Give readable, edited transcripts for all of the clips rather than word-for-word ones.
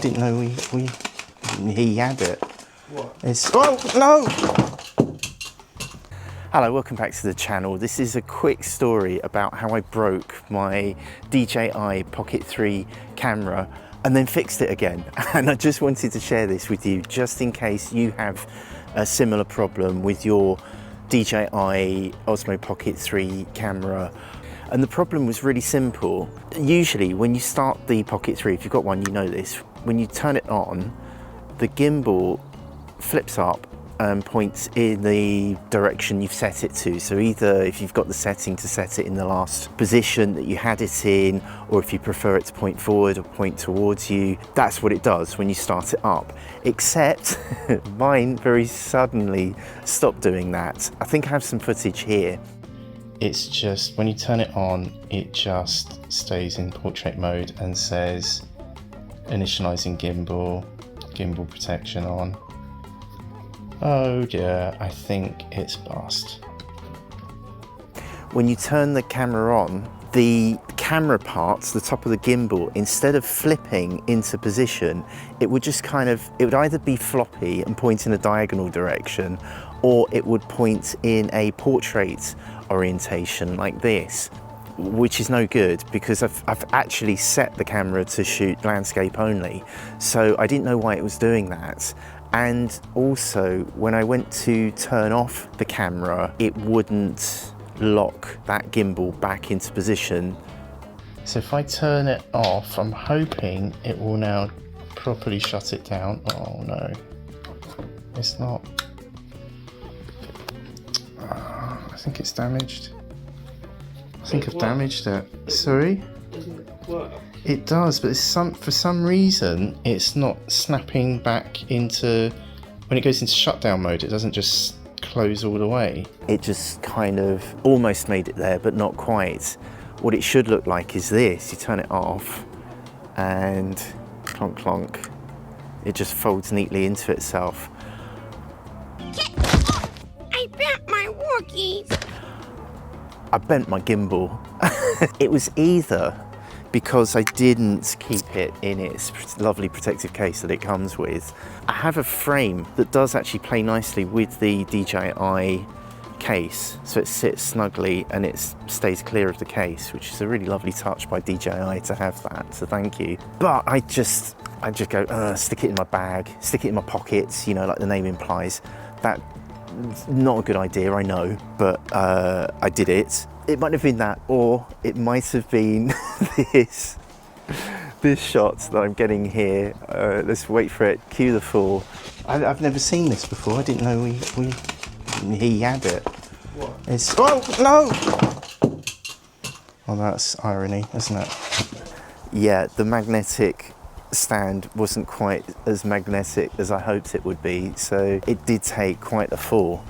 Didn't know he had it. What? It's, oh no! Hello, welcome back to the channel. This is a quick story about how I broke my DJI Pocket 3 camera and then fixed it again. And I just wanted to share this with you just in case you have a similar problem with your DJI Osmo Pocket 3 camera. And the problem was really simple. Usually when you start the Pocket 3, if you've got one, you know this, when you turn it on, the gimbal flips up and points in the direction you've set it to. So either if you've got the setting to set it in the last position that you had it in, or if you prefer it to point forward or point towards you, that's what it does when you start it up. Except mine very suddenly stopped doing that. I think I have some footage here. It's just, when you turn it on, it just stays in portrait mode and says initializing gimbal, gimbal protection on. Oh dear, I think it's bust. When you turn the camera on, the camera parts, the top of the gimbal, instead of flipping into position, it would just it would either be floppy and point in a diagonal direction, or it would point in a portrait orientation like this, which is no good because I've actually set the camera to shoot landscape only. So I didn't know why it was doing that. And also, when I went to turn off the camera, it wouldn't lock that gimbal back into position. So if I turn it off, I'm hoping it will now properly shut it down. Oh no, it's not. I think it's damaged. I think I've damaged it. Sorry? Doesn't it work? It does, but for some reason it's not snapping back into, when it goes into shutdown mode, it doesn't just close all the way. It just kind of almost made it there, but not quite. What it should look like is this. You turn it off and clonk clonk, it just folds neatly into itself. I bent my walkies. I bent my gimbal. It was either because I didn't keep it in its lovely protective case that it comes with. I have a frame that does actually play nicely with the DJI case, so it sits snugly and it stays clear of the case, which is a really lovely touch by DJI to have that, so thank you. But I just go, stick it in my bag, stick it in my pockets, you know, like the name implies. That's not a good idea, I know, but I did it. It might have been that, or it might have been this shot that I'm getting here. Let's wait for it. Cue the fall. I've never seen this before. I didn't know he had it. What? It's, oh no! Well, that's irony, isn't it? Yeah, the magnetic stand wasn't quite as magnetic as I hoped it would be, so it did take quite a fall.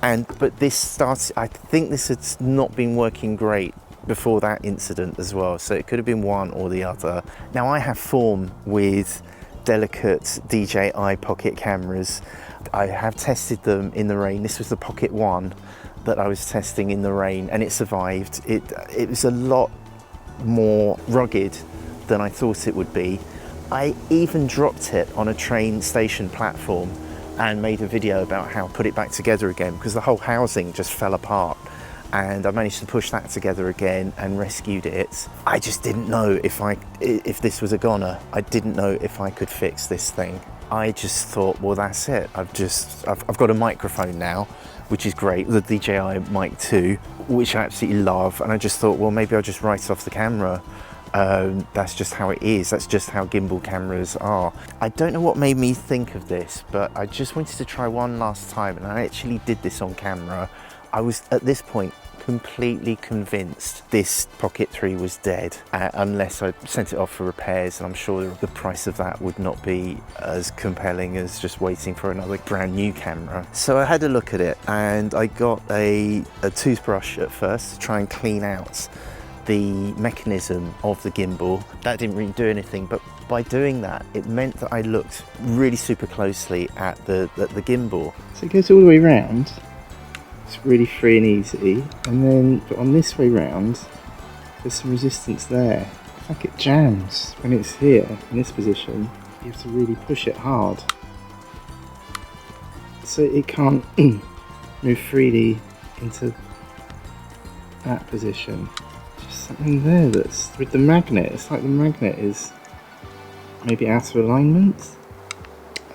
But this started, I think this had not been working great before that incident as well, so it could have been one or the other. Now, I have form with delicate DJI Pocket cameras. I have tested them in the rain. This was the Pocket 1 that I was testing in the rain, and it survived. It was a lot more rugged than I thought it would be. I even dropped it on a train station platform and made a video about how to put it back together again, because the whole housing just fell apart, and I managed to push that together again and rescued it. I just didn't know if this was a goner. I didn't know if I could fix this thing. I just thought, well, that's it. I've got a microphone now, which is great, the DJI Mic 2, which I absolutely love, and I just thought, well, maybe I'll just write off the camera. That's just how it is. That's just how gimbal cameras are. I don't know what made me think of this, but I just wanted to try one last time, and I actually did this on camera. I was, at this point, completely convinced this Pocket 3 was dead, unless I sent it off for repairs, and I'm sure the price of that would not be as compelling as just waiting for another brand new camera. So I had a look at it, and I got a toothbrush at first to try and clean out the mechanism of the gimbal. That didn't really do anything, but by doing that, it meant that I looked really super closely at the gimbal. So it goes all the way around. It's really free and easy, and then on this way round, there's some resistance there. It's like it jams when it's here in this position. you have to really push it hard. So it can't move freely into that position. Just something there that's with the magnet. It's like the magnet is maybe out of alignment.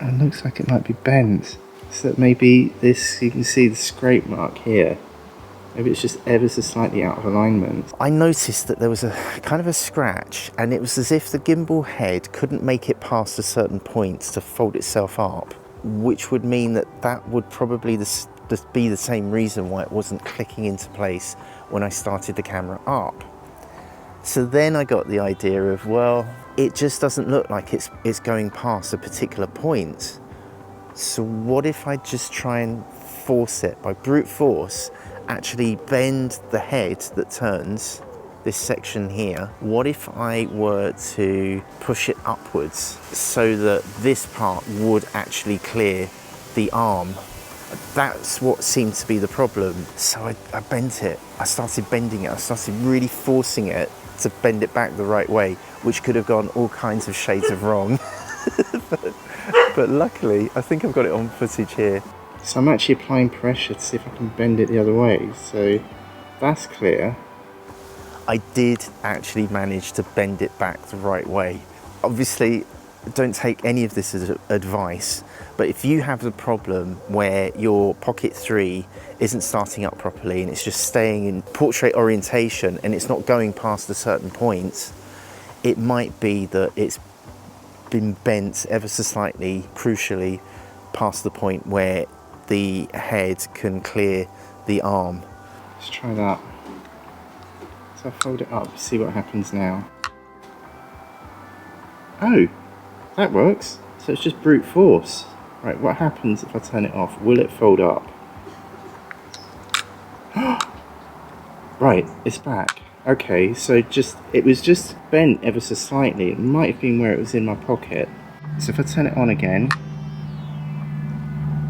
And it looks like it might be bent. So that maybe this, you can see the scrape mark here. Maybe it's just ever so slightly out of alignment. I noticed that there was a kind of a scratch, and it was as if the gimbal head couldn't make it past a certain point to fold itself up, which would mean that that would probably be the same reason why it wasn't clicking into place when I started the camera up. So then I got the idea of, well, it just doesn't look like it's going past a particular point. So what if I just try and force it by brute force, actually bend the head that turns this section here? What if I were to push it upwards so that this part would actually clear the arm? That's what seemed to be the problem. So I bent it. I started bending it. I started really forcing it to bend it back the right way, which could have gone all kinds of shades of wrong. but luckily, I think I've got it on footage here. So I'm actually applying pressure to see if I can bend it the other way. So that's clear. I did actually manage to bend it back the right way. Obviously, don't take any of this as advice, but if you have the problem where your Pocket 3 isn't starting up properly and it's just staying in portrait orientation and it's not going past a certain point, it might be that it's been bent ever so slightly, crucially, past the point where the head can clear the arm. Let's try that. So I'll fold it up, see what happens now. Oh, that works. So it's just brute force. Right, what happens if I turn it off? Will it fold up? Right, it's back. Okay, so it was just bent ever so slightly. It might have been where it was in my pocket. So if I turn it on again,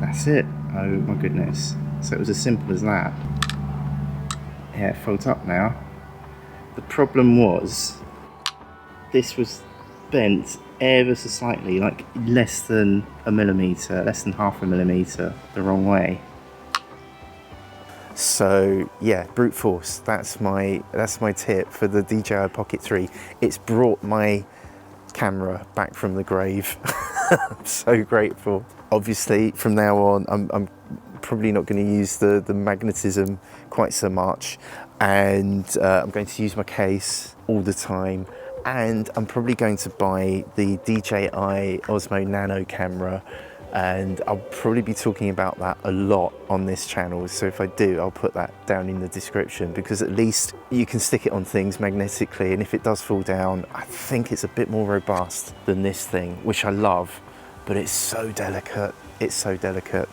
that's it. Oh my goodness. So it was as simple as that. Yeah, it folds up now. The problem was, this was bent ever so slightly, like less than a millimetre, less than half a millimetre the wrong way. So yeah, brute force, that's my tip for the DJI Pocket 3. It's brought my camera back from the grave. I'm so grateful. Obviously from now on I'm probably not going to use the magnetism quite so much, and I'm going to use my case all the time, and I'm probably going to buy the DJI Osmo Nano camera, and I'll probably be talking about that a lot on this channel. So if I do, I'll put that down in the description, because at least you can stick it on things magnetically, and if it does fall down, I think it's a bit more robust than this thing, which I love, but it's so delicate. It's so delicate.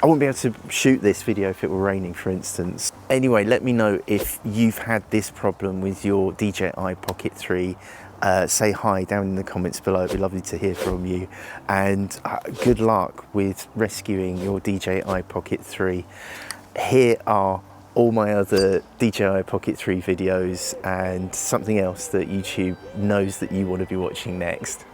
I wouldn't be able to shoot this video if it were raining, for instance. Anyway, let me know if you've had this problem with your DJI Pocket 3. Say hi down in the comments below. It'd be lovely to hear from you. And good luck with rescuing your DJI Pocket 3. Here are all my other DJI Pocket 3 videos and something else that YouTube knows that you want to be watching next.